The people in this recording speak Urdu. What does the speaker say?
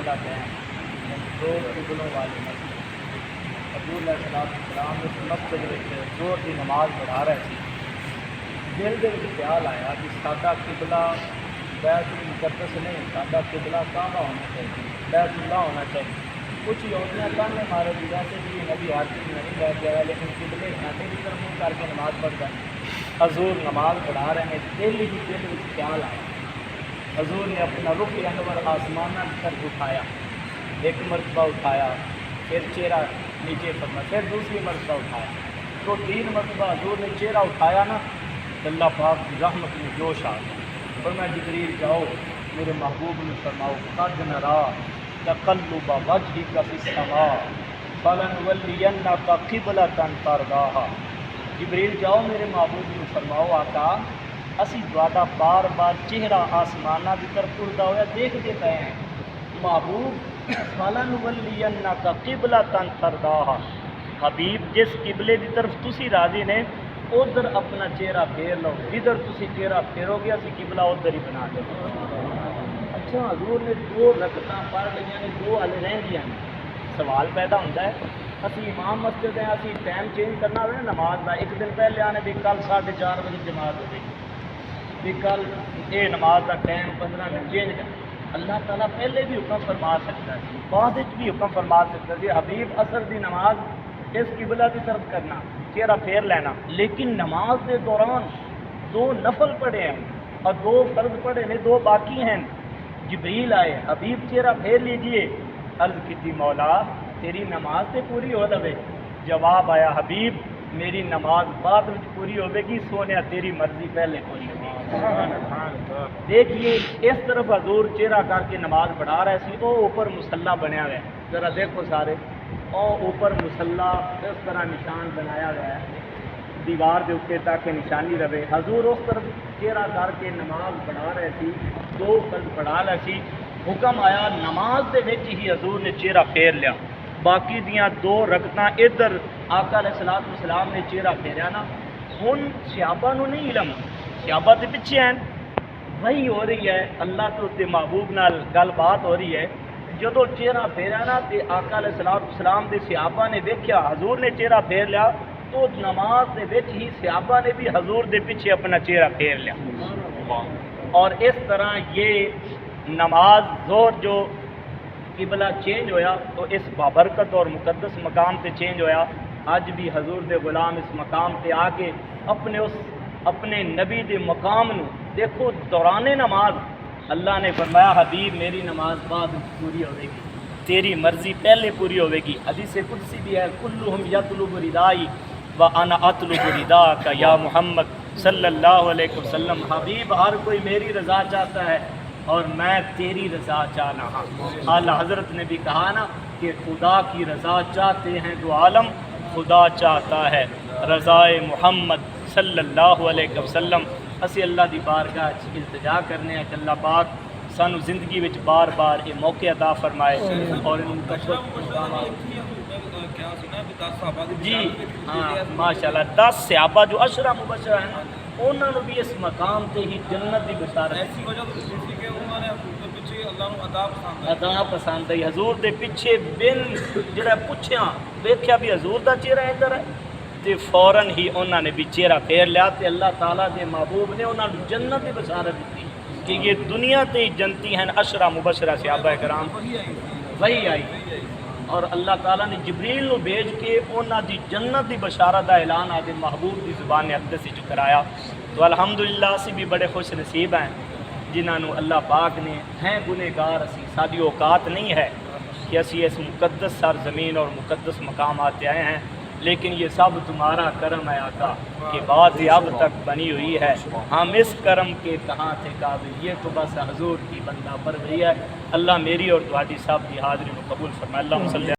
قبلہ ہیں دو قبلوں والی مسجد حضور علیہ السلام اس مسجد میں زور کی نماز پڑھا رہے تھے. دل دے وچ خیال آیا کہ ساڈا قبلہ بیت المقدس نہیں، ساڈا قبلہ کعبہ ہونا چاہیے، بیت اللہ ہونا چاہیے. کچھ یہودیاں کانے مارے بھی ویسے بھی نبی ہر چیز نہیں لے کے آیا، لیکن قبلے کھانے کی طرف منہ کر کے نماز پڑھتا ہے. حضور نماز پڑھا رہے ہیں، دل وچ خیال آیا. حضور نے اپنا رخ انور آسمانہ کی طرف اٹھایا، ایک مرتبہ اٹھایا، پھر چہرہ نیچے فرمایا، پھر دوسری مرتبہ اٹھایا. تو 3 مرتبہ حضور نے چہرہ اٹھایا نا، اللہ پاک کی رحمت میں جوش آ گیا. فرمایا جبریل جاؤ میرے محبوب نے فرماؤ قد نرا تقلب وجهك في السماء فلنولينك قبلة ترضاها. جبریل جاؤ میرے محبوب نے فرماؤ آقا اسی تہاڈا بار بار چہرہ آسمانہ کی طرف اڑتا ہوا دیکھتے پے ہیں. محبوب فلنولينك قبلة ترضاها، حبیب جس قبلے کی طرف تسی راضی نے ادھر اپنا چہرہ پھیر لو، جدھر تسی چہرہ پھیرو گے اسی قبلہ ادھر ہی بنا دیں. اچھا حضور نے 2 رکعتاں پڑھ لیا نے، 2 ہلے رہ گیا. سوال پیدا ہوتا ہے اسی امام مسجد ہیں، اسی ٹائم چینج کرنا ہوئے نا نماز کا. ایک دن پہلے آنے بھی کل 4:30 بجے جماعت ہو گئی، بھی کل یہ نماز کا ٹائم 15 منٹ چینج کر. اللہ تعالیٰ پہلے بھی حکم فرما سکتا ہے، بعد بھی حکم فرما سکتا ہے. حبیب اثر دی نماز اس قبلہ کی طرف کرنا، چہرہ پھیر لینا. لیکن نماز کے دوران 2 نفل پڑھے ہیں اور 2 فرض پڑھے ہیں، 2 باقی ہیں. جبریل آئے، حبیب چہرہ پھیر لیجئے. عرض کی مولا تیری نماز سے پوری ہو لوے. جواب آیا حبیب میری نماز بعد میں پوری ہوے گی، سونے تیری مرضی پہلے پوری ہوگی. دیکھیے اس طرف حضور چہرہ کر کے نماز پڑھا رہے سی. وہ اوپر مصلی بنیا ہوا ہے، ذرا دیکھو سارے. اور اوپر مصلی اس طرح نشان بنایا گیا ہے دیوار کے اوپر تاکہ نشانی رہے. حضور اس طرف چہرہ کر کے نماز پڑھا رہے تھی، 2 فرض پڑھا رہے سی. حکم آیا نماز دے وچ ہی حضور نے چہرہ پھیر لیا. باقی دیاں 2 رکعتاں ادھر آقا علیہ السلام نے چہرہ پھیریا نا. ہن صحابہ نو نہیں علم، صحابہ تے پیچھے ہیں، وہی ہو رہی ہے، اللہ تو اس کے محبوب نال گل بات ہو رہی ہے. جدو چہرہ پھیرا نا تے آقا علیہ السلام دے صحابہ نے دیکھیا حضور نے چہرہ پھیر لیا، تو نماز دے وچ ہی صحابہ نے بھی حضور دے پیچھے اپنا چہرہ پھیر لیا. اور اس طرح یہ نماز ظہر جو قبلہ چینج ہویا تو اس بابرکت اور مقدس مقام تے چینج ہویا. اج بھی حضور دے غلام اس مقام تے آ کے اپنے نبی دے مقام نو دیکھو. دوران نماز اللہ نے فرمایا حبیب میری نماز بعد پوری ہوے گی، تیری مرضی پہلے پوری ہوے گی. حدیث قدسی بھی ہے کلہم یطلب ردائی وانا اطلب رداک یا محمد صلی اللہ علیہ وسلم. حبیب ہر کوئی میری رضا چاہتا ہے اور میں تیری رضا چاہنا ہوں. اعلیٰ حضرت نے بھی کہا نا کہ خدا کی رضا چاہتے ہیں تو عالم، خدا چاہتا ہے رضائے محمد صلی اللہ علیہ وسلم. اسی اللہ دی بارگاہ التجا کرنے ہیں کہ اللہ پاک سانو زندگی وچ بار بار یہ موقع عطا فرمائے. اور جی ہاں ماشاءاللہ 10 صحابہ جو 10 مبشرہ ہیں انہوں نے بھی اس مقام تے ہی جنت دی بشارت ایسی وجہ کہ انہوں نے پیچھے اللہ نو عطا پسند ہے. حضور دے پیچھے بن جڑا پوچھیا ویکھیا بھی حضور دا چہرہ ادھر ہے تے فوراً ہی انہوں نے بھی چہرہ پھیر لیا. تے اللہ تعالیٰ دے محبوب نے انہوں نے جنت دی بشارت دیتی کہ یہ دنیا تے جنتی ہیں 10 مبشرہ صحابہ کرام. وہی آئی اور اللہ تعالیٰ نے جبریل نو بھیج کے انہاں دی جنت دی بشارت دا اعلان آدھے محبوب دی زبان اقدس وچ کرایا. تو الحمدللہ اسی بھی بڑے خوش نصیب ہیں جنہاں نو اللہ پاک نے ہیں گنہگار. اسی ساری اوقات نہیں ہے کہ اسی اس مقدس سرزمین اور مقدس مقامات آئے ہیں، لیکن یہ سب تمہارا کرم ہے آقا کہ بات اب تک بنی ہوئی ہے. ہم اس کرم کے کہاں تھے قابل، یہ تو بس حضور کی بندہ پروری ہے. اللہ میری اور تمہاری سب کی حاضری کو قبول فرمائے. اللہ صلی